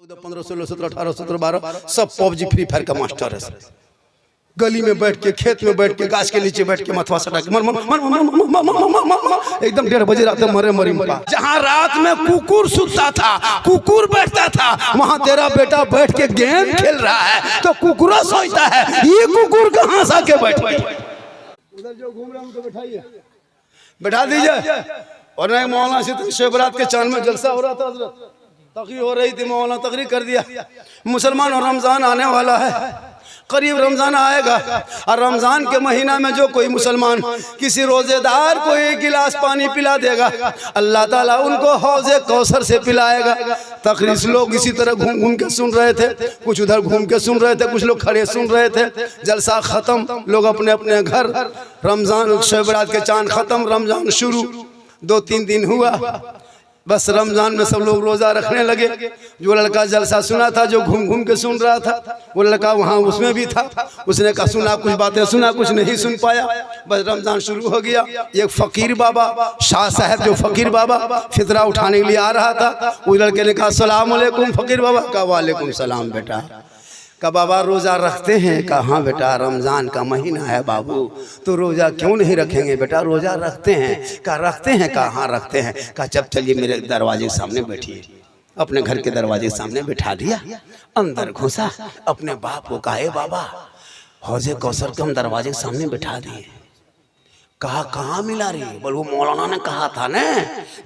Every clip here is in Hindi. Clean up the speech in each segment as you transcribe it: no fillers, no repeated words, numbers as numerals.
15, 16, 17, 18, 17, 12 सब पबजी फ्री फायर का मास्टर है। गली में बैठ के, खेत में बैठ के, गाछ के नीचे बैठ के मथवा सटा के एकदम 1:30 बजे रात में मरे मरी मरा। जहाँ रात में कुकुर सुतता था, कुकुर बैठता था, वहाँ तेरा बेटा बैठ के गेम खेल रहा है तो कुकुरा सोचता है ये कुकुर कहाँ से आके बैठ गया। उधर जो घूम रहा हूँ तो बैठाइए, बैठा दीजिए। और नहीं मौलाना से शिवरात के चांद में जलसा हो रहा था, तकरीर हो रही थी, मौलाना तकरीर कर दिया। मुसलमान और रमज़ान आने वाला है, करीब रमज़ान आएगा और रमज़ान के महीना में जो कोई मुसलमान किसी रोज़ेदार को 1 गिलास पानी पिला देगा, अल्लाह ताला उनको हौज़े कौसर से पिलाएगा। तकरीर लोग इसी तरह घूम घूम के सुन रहे थे, कुछ उधर घूम के सुन रहे थे, कुछ लोग खड़े सुन रहे थे। जलसा ख़त्म, लोग अपने अपने घर। रमज़ान शिवरात के चाँद ख़त्म, रमज़ान शुरू 2-3 दिन हुआ। बस रमज़ान में सब लोग रोज़ा रखने लगे। जो लड़का जलसा सुना था, जो घूम घूम के सुन रहा था, वो लड़का वहाँ उसमें भी था। उसने कहा सुना, कुछ बातें सुना, कुछ नहीं सुन पाया। बस रमज़ान शुरू हो गया। एक फ़कीर बाबा, शाह साहब जो फ़कीर बाबा फितरा उठाने के लिए आ रहा था, उस लड़के ने कहा अस्सलाम वालेकुम फ़कीर बाबा। कहा वालेकुम सलाम बेटा। का बाबा रोज़ा रखते हैं? कहा हाँ बेटा, रमज़ान का महीना है बाबू, तो रोज़ा क्यों नहीं रखेंगे बेटा? रोज़ा रखते हैं। कहा रखते हैं? कहा हाँ रखते हैं। कहा जब चलिए मेरे दरवाजे के सामने बैठिए। अपने घर के दरवाजे के सामने बिठा दिया, अंदर घुसा, अपने बाप को कहा बाबा हौज़े कौसर के हम दरवाजे के सामने बिठा दिए। कहा कहाँ मिला रही? बोल वो मौलाना ने कहा था ना,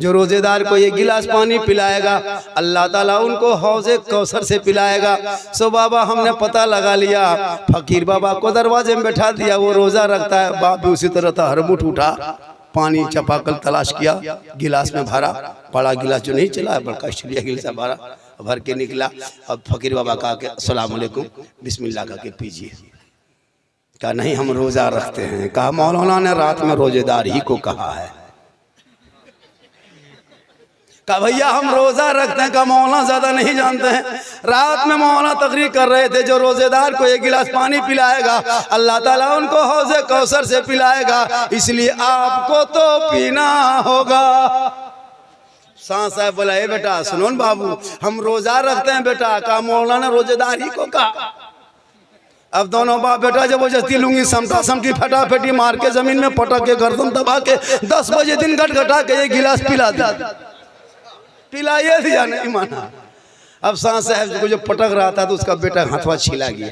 जो रोजेदार को 1 गिलास पानी पिलाएगा अल्लाह ताला उनको हौज़े कौसर से पिलाएगा। सो बाबा हमने पता लगा लिया, फकीर बाबा को दरवाजे में बैठा दिया, वो रोज़ा रखता है। बाप भी उसी तरह था, हरमुट उठा, पानी चपाकल तलाश किया, गिलास में भरा, बड़ा गिलास जो नहीं चला, बड़का स्टील गिलास भरा, भर के निकला। अब फकीर बाबा कहा कि अस्सलाम वालेकुम, बिस्मिल्लाह कहा के पीजिए। कहा नहीं हम रोज़ा रखते हैं। कहा मौलाना ने रात में रोजेदार ही को कहा है। कहा भैया हम रोज़ा रखते हैं। कहा मौलाना ज़्यादा नहीं जानते हैं, रात में मौलाना तकरीर कर रहे थे, जो रोज़ेदार को 1 गिलास पानी पिलाएगा अल्लाह ताला उनको हौज़े कौसर से पिलाएगा, इसलिए आपको तो पीना होगा। शाह साहब बोला ए बेटा सुनो बाबू, हम रोज़ा रखते हैं बेटा। कहा मौलाना रोजेदार ही को कहा। अब दोनों बाप बेटा जबरदस्ती लूंगी समटा समटी फटाफटी मार के जमीन में पटक के गर्दन दबा के 10 बजे दिन घटा के 1 गिलास पिला दिया। पिलाइए दिया, नहीं माना। अब शाह साहब को जो पटक रहा था तो उसका बेटा हाथवा छिला गया,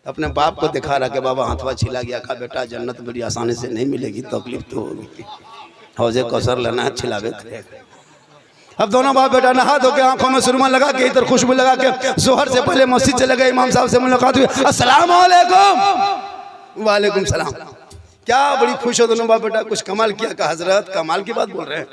अपने बाप को दिखा रहा कि बाबा हाथवा छिला गया। कहा बेटा जन्नत बड़ी आसानी से नहीं मिलेगी, तकलीफ तो होगी, हौज़े कौसर लेना है, छिलावे। अब दोनों बाप बेटा नहा धो के आंखों में सुरमा लगा के, इधर खुशबू लगा के जोहर से पहले मस्जिद चले गए। इमाम साहब से मुलाकात हुई, अस्सलाम वालेकुम। वालेकुम सलाम। क्या बड़ी खुश हो दोनों बाप बेटा, कुछ कमाल किया। कहा हजरत कमाल की बात बोल रहे हैं,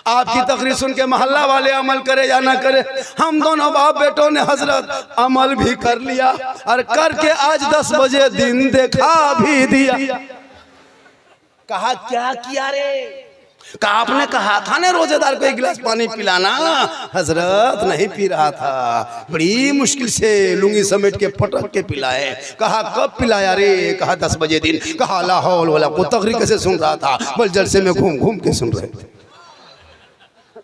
आपकी तकरीर सुन के मोहल्ला वाले अमल करे या ना करे, हम दोनों बाप बेटों ने हजरत अमल भी कर लिया और करके आज 10 बजे दिन देखा भी दिया। कहा क्या किया रे? कहा आपने कहा था ना रोजेदार को 1 गिलास पानी पिलाना। हजरत नहीं पी रहा था, बड़ी मुश्किल से लुंगी समेट के पटक के पिलाए। कहा कब पिलाया रे? कहा 10 बजे दिन। कहा ला हौल वला को तकरीर कैसे सुन रहा था? बोल जलसे में घूम घूम के सुन रहे थे।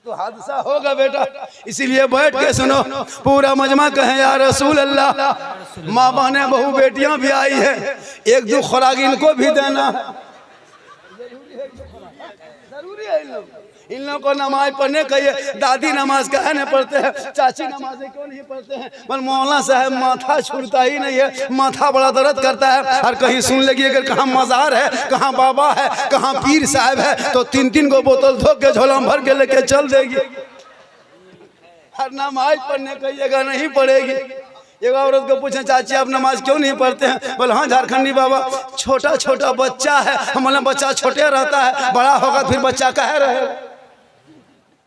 तो हादसा होगा बेटा, इसीलिए बैठ के सुनो। पूरा मजमा कहे या रसूल अल्लाह। माँ बहने बहू बेटियां भी आई है, 1-2 खुराक इनको भी देना जरूरी है। इन लोगों को नमाज पढ़ने कहिए, दादी नमाज काहे नहीं पढ़ते हैं, चाची नमाज क्यों नहीं पढ़ते हैं? पर मौलाना साहब माथा छूटता ही नहीं है, माथा बड़ा दर्द करता है। और कहीं सुन लगी अगर कहाँ मज़ार है, कहाँ बाबा है, कहाँ पीर साहब है, तो 3-3 को बोतल धो के झोला भर के लेके चल देगी। हर नमाज पढ़ने कहिएगा, नहीं पढ़ेगी। एक औरत को पूछे चाची आप नमाज क्यों नहीं पढ़ते हैं? बोले हाँ झारखंडी बाबा, छोटा छोटा बच्चा है, हमारा बच्चा छोटे रहता है, बड़ा होगा फिर बच्चा कहे रहे।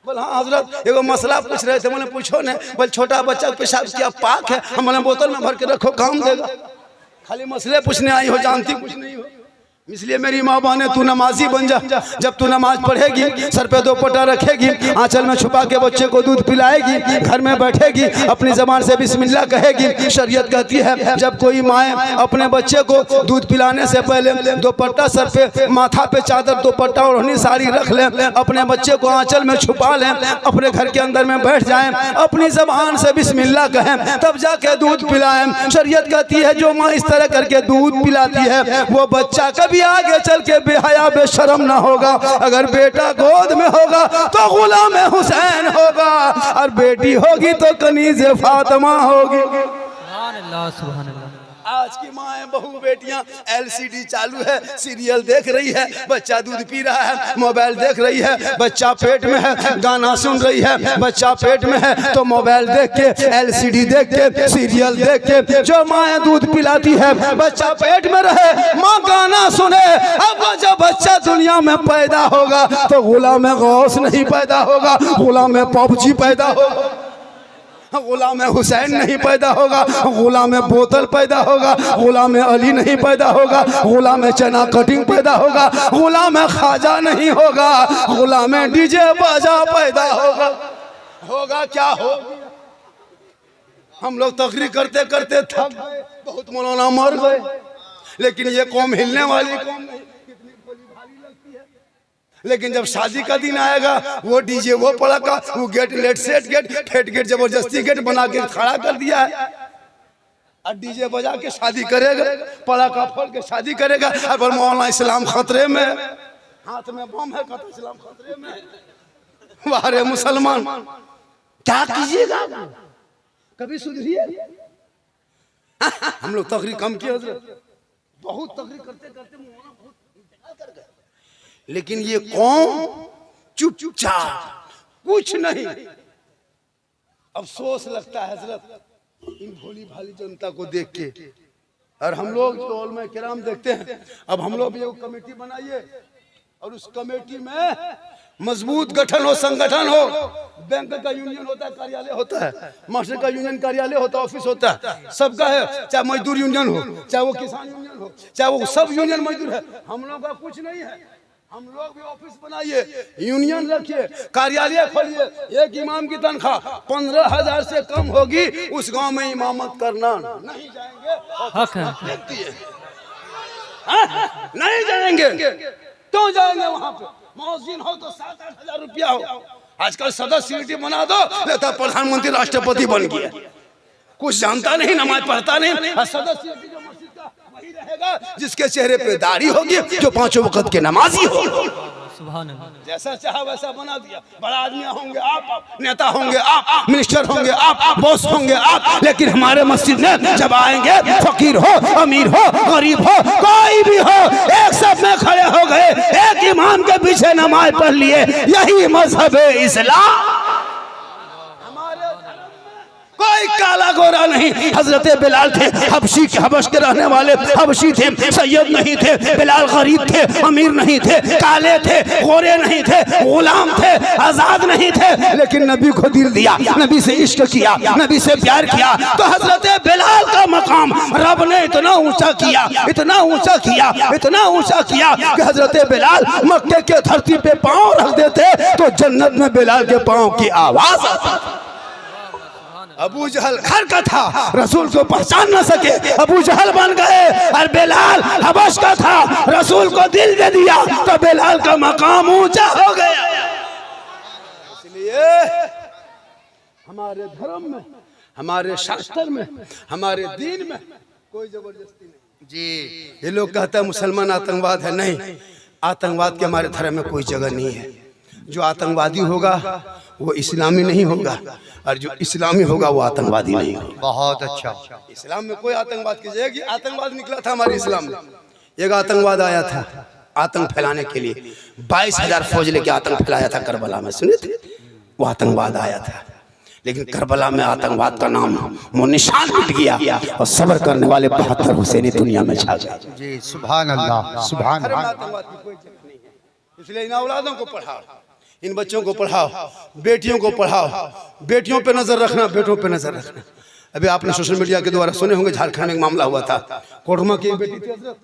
बोले हाँ हजरत एगो मसला पूछ रहे थे। मैंने पूछो ने। बोले छोटा बच्चा पेशाब किया पाक है, हमारे बोतल में भर के रखो काम देगा। खाली मसले पूछने आई हो, जानती कुछ नहीं हो। इसलिए मेरी माँ बहने तू नमाजी बन जा। जब तू नमाज पढ़ेगी, सर पे दोपट्टा रखेगी, आंचल में छुपा के बच्चे को दूध पिलाएगी, घर में बैठेगी, अपनी जबान से बिस्मिल्लाह कहेगी। शरीयत कहती है जब कोई माएँ अपने बच्चे को दूध पिलाने से पहले दोपट्टा सर पे, माथा पे चादर, दोपट्टा ओढ़नी साड़ी रख लें, अपने बच्चे को आंचल में छुपा लें, अपने घर के अंदर में बैठ जाएं, अपनी जबान से बिस्मिल्लाह कहें, तब जाके दूध पिलाएं। शरीयत कहती है जो माँ इस तरह करके दूध पिलाती है वो बच्चा कभी आगे चल के बेहया बेशरम ना होगा। अगर बेटा गोद में होगा तो गुलाम हुसैन होगा, और बेटी होगी तो कनीज़ फातिमा होगी। सुभान अल्लाह, सुभान अल्लाह। आज की माँ बहू बेटियां LCD चालू है, सीरियल देख रही है, बच्चा दूध पी रहा है, मोबाइल देख रही है, बच्चा पेट में है, गाना सुन रही है, बच्चा पेट में है तो मोबाइल देख के, LCD देख के, सीरियल देख के जो माँ दूध पिलाती है बच्चा पेट में रहे, माँ गाना सुने। अब जब बच्चा दुनिया में पैदा होगा तो गुलाम गौस नहीं पैदा होगा, गुलाम पबजी पैदा होगा, गुलाम हुसैन नहीं पैदा होगा, गुलाम बोतल पैदा होगा, गुलाम अली नहीं पैदा होगा, गुलाम चना कटिंग पैदा होगा, गुलाम खाजा नहीं होगा, गुलाम डीजे बाजा पैदा होगा। होगा क्या हो? हम लोग तकरीर करते करते थक गए, बहुत मौलाना मर गए, लेकिन ये कौम हिलने वाली कौम नहीं। लेकिन जब शादी का दिन आएगा वो डीजे, वो पड़ाका, वो गेट, लेट सेट गेट, फेट गेट, जबरदस्ती गेट बना के खड़ा कर दिया है, और डीजे बजा के शादी करेगा, पड़ाका फोड़ के शादी करेगा। और मौलाना इस्लाम खतरे में, हाथ में बम है, कहता इस्लाम खतरे में। वारे मुसलमान क्या कीजिएगा, कभी सुधरिए। हम लोग तकरीर कम किया, बहुत तकरीर करते करते लेकिन ये कौम चुपचाप कुछ नहीं। अफसोस लगता है हजरत इन भोली भाली जनता को देख के। और हम लोग जो उलमा किराम देखते हैं, अब हम लोग भी एक कमेटी बनाइए और उस कमेटी में मजबूत गठन हो, संगठन हो। बैंक का यूनियन होता है, कार्यालय होता है, मास्टर का यूनियन कार्यालय होता है, ऑफिस होता है, सबका है। चाहे मजदूर यूनियन हो, चाहे वो किसान यूनियन हो, चाहे वो सब यूनियन मजदूर है। हम लोग का कुछ नहीं है। हम लोग भी ऑफिस बनाइए, यूनियन रखिए, कार्यालय खोलिए। एक इमाम की तनख्वाह 15,000 से कम होगी, उस गांव में इमामत करना नहीं जाएंगे। हक है, नहीं जाएंगे, क्यों जाएंगे वहां पे? मौजिन हो तो 7-8 हजार रुपया हो। आजकल सदस्य बना दो, लेता प्रधानमंत्री राष्ट्रपति बन गया, कुछ जानता नहीं, नमाज पढ़ता नहीं। सदस्य जो मस्जिद का वही रहेगा जिसके चेहरे पे दाढ़ी होगी, जो 5 वक्त के नमाजी हो। जैसा चाहा वैसा बना दिया। बड़ा आदमी होंगे आप, नेता होंगे आप, मिनिस्टर होंगे आप, बॉस होंगे आप, लेकिन हमारे मस्जिद में जब आएंगे, फकीर हो, अमीर हो, गरीब हो, कोई भी हो, एक सब में खड़े हो गए, एक इमाम के पीछे नमाज पढ़ लिए। यही मजहब है इस्लाम। कोई काला गोरा नहीं। हजरत बिलाल थे, हबशी के, हबश के रहने वाले हबशी थे, सैयद नहीं थे। बिलाल गरीब थे, अमीर नहीं थे, काले थे, गोरे नहीं थे, गुलाम थे, आजाद नहीं थे, लेकिन नबी को दिल दिया, नबी से इश्क किया, नबी से प्यार किया। तो हजरत बिलाल का मकाम रब ने इतना ऊंचा किया, इतना ऊंचा किया, इतना ऊंचा किया कि हजरत बिलाल मक्के के धरती पे पांव रख देते तो जन्नत में बिलाल के पांव की आवाज आती। अबू जहल घर का था, रसूल को पहचान न सके, अबू जहल बन गए। और बिलाल हबश का था, रसूल को दिल दे दिया तो बिलाल का मकाम ऊंचा हो गया। इसलिए हमारे धर्म में, हमारे शास्त्र में, हमारे दीन में कोई जबरदस्ती नहीं जी। ये लोग कहते हैं मुसलमान आतंकवाद है, नहीं, आतंकवाद के हमारे धर्म में कोई जगह नहीं है। जो आतंकवादी होगा वो इस्लामी नहीं होगा, और जो इस्लामी होगा वो आतंकवादी नहीं होगा। बहुत अच्छा। इस्लाम में कोई आतंकवाद की जगह, आतंकवाद निकला था हमारे इस्लाम में। एक आतंकवाद आया था आतंक फैलाने के लिए, 22,000 फौज लेके आतंक फैलाया था करबला में, सुने थे? वो आतंकवाद आया था, लेकिन करबला में आतंकवाद का नाम वो निशान मिट गया, और सब्र करने वाले 72 हुसैनी दुनिया में छा गए जी। सुभान अल्लाह, सुभान अल्लाह। इसलिए इन औलादों को पढ़ाओ, इन बच्चों को पढ़ाओ, बेटियों को पढ़ाओ, बेटियों पे नजर रखना, बेटों पे नजर रखना। अभी आपने सोशल मीडिया के द्वारा सुने होंगे, झारखंड में एक मामला हुआ था, कोडरमा की एक बेटी थी हजरत,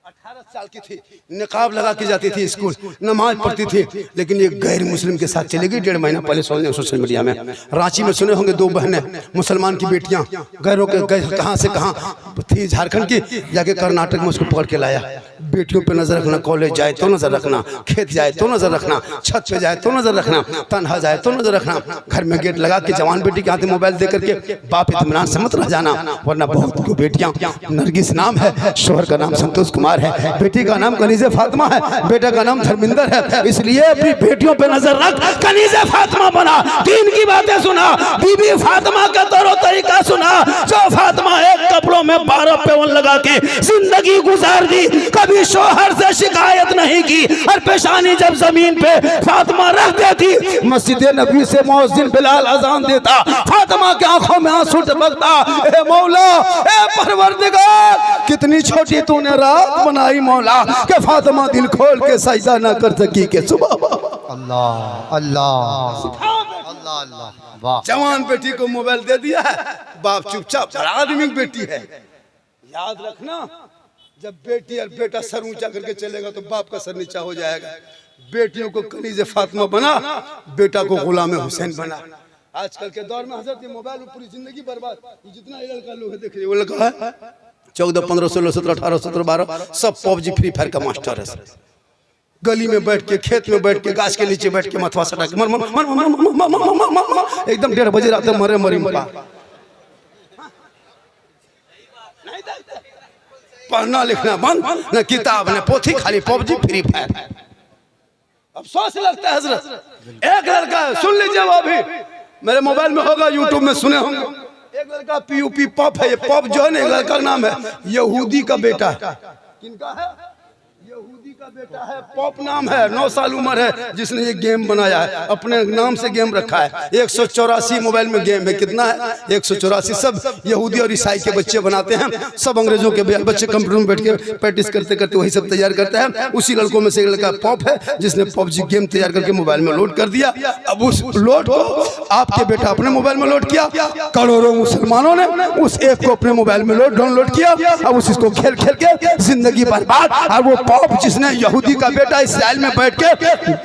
18 साल की थी, निकाब लगा के जाती थी स्कूल, नमाज पढ़ती थी, लेकिन एक गैर मुस्लिम के साथ चली गई 1.5 महीना पहले। सुने सोशल मीडिया में, रांची में सुने होंगे, 2 बहनें मुसलमान की बेटियां गैरों के कहाँ से कहाँ थी, झारखंड की, जाके कर्नाटक में उसको पकड़ के लाया। बेटियों पे नजर रखना, कॉलेज जाए तो नजर रखना, खेत जाए तो नजर रखना, छत पे जाए तो नजर रखना, तन्हा जाए तो नजर रखना, घर में गेट लगा के जवान बेटी के हाथ में मोबाइल दे करके बाप इत्मीनान से मत रह जाना, वरना बहुत बेटियां, नरगिस नाम है, शोहर का नाम संतोष कुमार है, बेटी का नाम कनीज़े फातिमा है, बेटा का नाम धर्मिंदर है, इसलिए अपनी बेटियों पे नजर रख, कनीज़े फातिमा बना, दीन की बातें सुना, बीबी फातिमा का तौर तरीका सुना, जो फातिमा एक कपड़ों में 12 पेवन लगा के जिंदगी गुजार दी, कभी शोहर से शिकायत नहीं की, और पेशानी जब जमीन पे फातिमा रख देती, मस्जिद नबी से मुअज्जिन बिलाल अजान देता, फातिमा की आंखों में आंसू टपकता, ए मौला, ए परवरदिगार, कितनी छोटी तूने रात बनाई मौला, कि फातिमा दिल खोल के सजदा ना कर सकी के सुबह। अल्लाह अल्लाह अल्लाह अल्लाह, वाह। जवान बेटी को मोबाइल दे दिया है, बाप चुपचाप, बड़ा आदमी की बेटी है। याद रखना, जब बेटी और बेटा सर ऊंचा करके चलेगा तो बाप का सर नीचा हो जाएगा। बेटियों को कनीज़े फातिमा बना, बेटा को गुलाम हुसैन बना। आजकल के दौर में हजरत मोबाइल में पूरी जिंदगी बर्बाद। जितना लड़का लोग है, देख रहे, वो लड़का है 14, 15, 16, 17, 18, 17, 12, सब पबजी फ्री फायर का मास्टर है। गली में बैठ के, खेत में बैठ के, गाछ के नीचे बैठ के मथवा सटा के मर मर मर मर मर, एकदम 1:30 बजे रात में मरे मरी मुका। पढ़ना लिखना बंद, न किताब न पोथी, खाली पबजी फ्री फायर। अफसोस लगता है हजरत, एक लड़का है, सुन लीजिए, वो अभी मेरे मोबाइल में होगा, यूट्यूब में सुने होंगे, एक लड़का PUP पॉप है। ये पॉप जो है ना, एक लड़का का नाम है, यहूदी का बेटा है। किनका है? यहूदी का बेटा है, पॉप नाम है, 9 साल उम्र है, जिसने ये गेम बनाया है, अपने नाम से गेम रखा है। 184 मोबाइल में गेम है, कितना है? 184। सब यहूदी और ईसाई के बच्चे बनाते हैं, सब अंग्रेजों के बच्चे कंप्यूटर में बैठ के प्रैक्टिस करते करते वही सब तैयार करते हैं। उसी लड़कों में से एक लड़का पॉप है, जिसने पबजी गेम तैयार करके मोबाइल में लोड कर दिया। अब उस लोड को आपके बेटा अपने मोबाइल में लोड किया, करोड़ों मुसलमानों ने उस ऐप को अपने मोबाइल में डाउनलोड किया। अब उसको खेल खेल के जिंदगी बर्बाद। और वो पॉप जिसने यहूदी का बेटा इस्राइल में बैठ के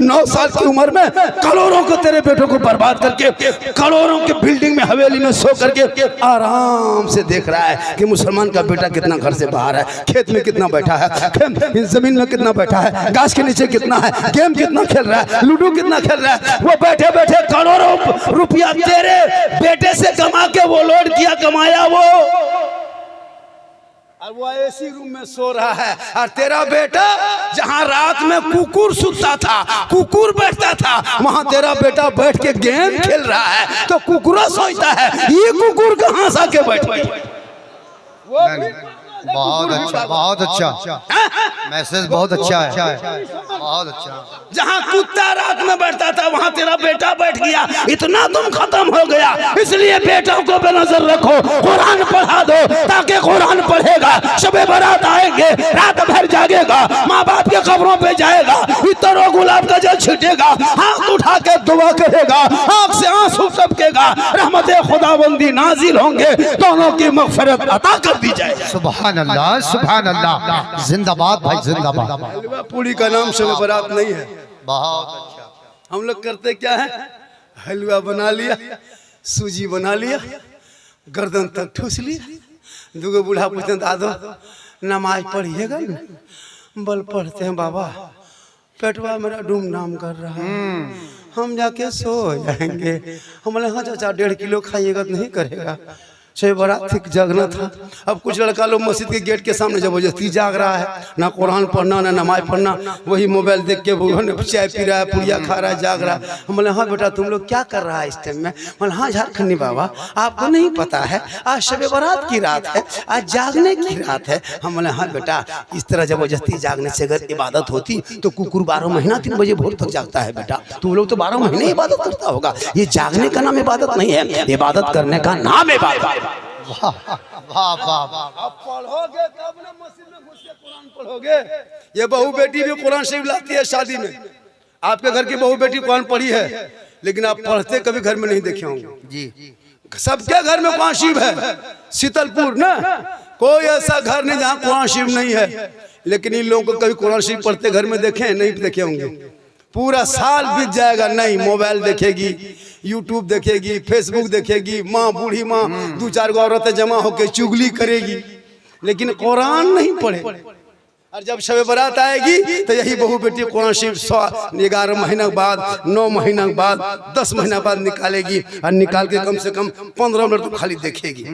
9 साल की उम्र में करोड़ों को, तेरे बेटों को बर्बाद करके, करोड़ों के बिल्डिंग में, हवेली में सो करके आराम से देख रहा है कि मुसलमान का बेटा कितना घर से बाहर है, खेत में कितना बैठा है, जमीन में कितना बैठा है, गाछ के नीचे कितना है, गेम कितना खेल रहा है, लूडो कितना खेल रहा है। वो बैठे बैठे करोड़ों रुपया तेरे बेटे से कमा के वो लोड किया, कमाया वो, और वो एसी रूम में सो रहा है। और तेरा बेटा जहां रात में कुकुर सुतता था, कुकुर बैठता था, वहां तेरा बेटा बैठ के गेम खेल रहा है, तो कुकुरा सोचता है ये कुकुर कहां से आके बैठ गया। बहुत अच्छा, बहुत अच्छा मैसेज, बहुत अच्छा है, बहुत अच्छा। जहाँ कुत्ता रात में बैठता था, वहाँ तेरा बेटा बैठ गया, इतना तुम खत्म हो गया। इसलिए बेटों को बेनजर रखो, कुरान पढ़ा दो, ताकि कुरान पढ़ेगा, शबे बारात आएंगे, रात भर जागेगा, माँ बाप के कब्रों पे जाएगा, इतर और गुलाब का जल छिटेगा, हाथ उठा के दुआ करेगा, आँख से आंसू टपकेगा, रहमत खुदाबंदी नाजिल होंगे, दोनों की मगफिरत अता कर दी जाएगी। सुभान अल्लाह, सुभान अल्लाह, जिंदाबाद भाई, जिंदाबाद। हलवा पूरी का नाम शबे बारात नहीं है। बहुत अच्छा। हम लोग करते क्या है, हलवा बना लिया, सूजी बना लिया, गर्दन तक ठूस लिया, दूगो बूढ़ा पूछते हैं दादो नमाज पढ़िएगा ना? बल पढ़ते हैं बाबा, पेटवा मेरा डूम नाम कर रहा है, हम जाके सो जाएंगे। हम बोले हाँ चाचा 1.5 किलो खाइएगा तो नहीं करेगा। शब बारात जगना था। अब कुछ लड़का लोग मस्जिद के गेट के सामने जबरदस्ती जाग रहा है, ना कुरान पढ़ना ना नमाज पढ़ना, वही मोबाइल देख के चाय पी रहा है, पुड़िया खा रहा है, जाग रहा है। हम बोले हाँ बेटा तुम लोग क्या कर रहा है इस टाइम में? बोले हाँ झारखंडी बाबा आपको नहीं पता है, आज शब बारात की रात है, आज जागने की रात है। हम बोले हाँ बेटा, इस तरह जबरदस्ती जागने से अगर इबादत होती तो कुकुर 12 महीना 3 बजे भोर तक जागता है बेटा, तुम लोग तो 12 महीने इबादत करता होगा। ये जागने का नाम इबादत नहीं है, इबादत करने का नाम इबादत। वाह वाह वाह। आप पढ़ोगे तब ना मस्जिद में घुस के कुरान पढ़ोगे। ये बहू बेटी भी कुरान शरीफ लाती है शादी में। आपके घर की बहू बेटी कुरान पढ़ी है, लेकिन आप पढ़ते कभी घर में नहीं देखे होंगे जी। सबके घर में कुरान शरीफ है। शीतलपुर ना कोई ऐसा घर नहीं जहाँ कुरान शरीफ नहीं है। लेकिन इन लोगों को कभी कुरान शरीफ पढ़ते घर में देखे नहीं देखे होंगे। पूरा साल बीत जाएगा, नहीं मोबाइल देखेगी, यूट्यूब देखेगी, फेसबुक देखेगी, माँ बूढ़ी माँ 2-4 गो औरतें जमा होकर चुगली करेगी, लेकिन कुरान नहीं पढ़े। और जब शब बारात आएगी तो यही बहू बेटी कुरान शरीफ 11 महीना बाद, 9 महीना बाद, 10 महीना बाद निकालेगी, और निकाल के कम से कम 15 मिनट तो खाली देखेगी।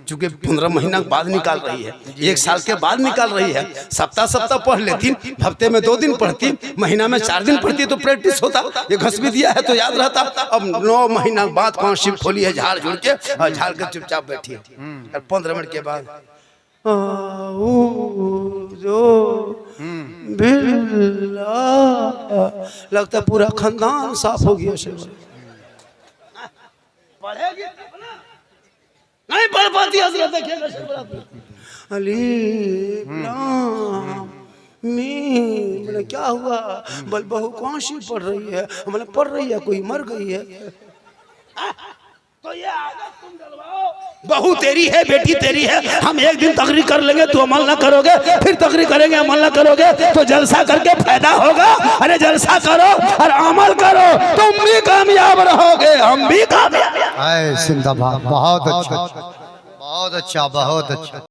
चूंकि 15 महीना बाद निकाल रही है, 1 साल के बाद निकाल रही है। सप्ताह पढ़ लेती, हफ्ते में 2 दिन पढ़ती, महीना में 4 दिन पढ़ती, तो प्रैक्टिस होता। ये घस भी दिया है तो याद रहता। अब 9 महीना बाद कुरान शरीफ खोली है, झाड़ झुड़ के, और झाड़ के चुपचाप बैठी है, और 15 मिनट के बाद लगता पूरा खानदान साफ हो गया से। पढ़ेगी नहीं पढ़ पाती हजरत बोले क्या हुआ? बोल बहू कौन सी पढ़ रही है? बोले पढ़ रही है, कोई मर गई है। तो ये आदत तुम डलवाओ। बहू तेरी है, बेटी तेरी है, हम एक दिन तकरीर कर लेंगे, तू अमल ना करोगे, फिर तकरीर करेंगे, अमल ना करोगे, तो जलसा करके फायदा होगा? अरे जलसा करो और अमल करो, तुम भी कामयाब रहोगे, हम भी कामयाब। जिंदाबाद। बहुत अच्छा, बहुत अच्छा, बहुत अच्छा।